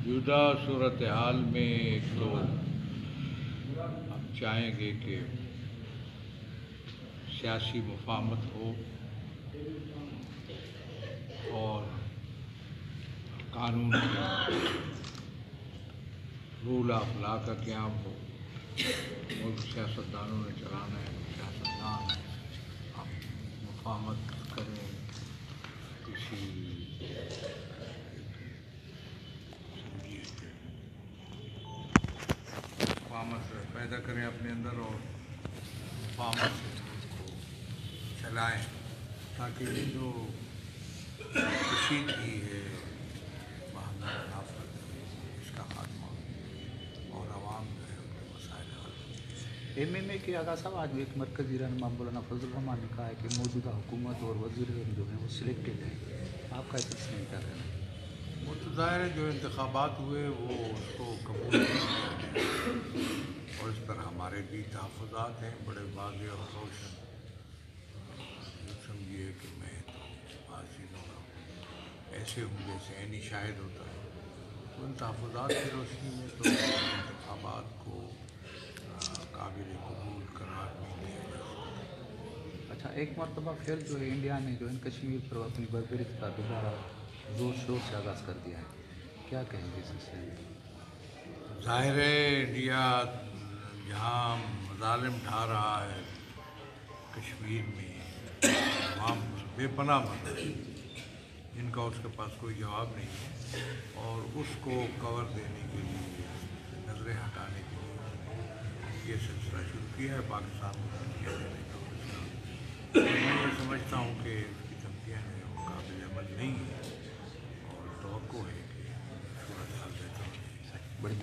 موجودہ صورتحال میں ایک تو ہم چاہیں گے کہ سیاسی مفاہمت ہو اور قانون کے رول آف لا کا قیام ہو۔ ملک سیاستدانوں نے چلانا ہے، سیاستدان ہم مفاہمت کریں، کسی مفاہمت پیدا کریں اپنے اندر اور مفاہمت سے ملک کو چلائیں، تاکہ یہ جو کشیدگی ہے، باہمی منافعت ہے، اس کا خاتمہ ہو اور عوام جو ہے ان کے مسائل حل ہوں۔ ایم ایم اے کے آغا صاحب آج ایک مرکزی رہنما مولانا فضل الرحمان نے کہا ہے کہ موجودہ حکومت اور وزیر جو ہیں وہ سلیکٹڈ ہیں، آپ کا اس سلسلے میں کیا کہنا ہے؟ وہ تو ظاہر ہے جو انتخابات ہوئے وہ اس کو قبول نہیں کیا ہے، اور اس پر ہمارے بھی تحفظات ہیں بڑے واضح اور روشن۔ سمجھیے کہ میں تو بعض چیزوں کا ایسے ہوں جیسے عینی شاہد ہوتا ہے، تو ان تحفظات کی روشنی میں تو انتخابات کو قابل قبول قرار نہیں دیا جا سکتا۔ اچھا، ایک مرتبہ پھر جو ہے انڈیا نے جو ہے کشمیر پر اپنی بربریت کا دوبارہ زور شور سے آغاز کر دیا ہے، کیا کہیں گے اس سلسلے میں؟ ظاہر ہے انڈیا جہاں مظالم ڈھا رہا ہے کشمیر میں، تمام بے پناہ مظالم جن کا اس کے پاس کوئی جواب نہیں ہے، اور اس کو کور دینے کے لیے، نظریں ہٹانے کے لیے یہ سلسلہ شروع کیا ہے پاکستان کو دھمکیاں دینے کا۔ میں یہ سمجھتا ہوں کہ اس کی دھمکیاں جو ہیں وہ قابل عمل نہیں ہیں، اور توقع ہے کہ صورتحال بہتر ہو جائے گی۔ بڑی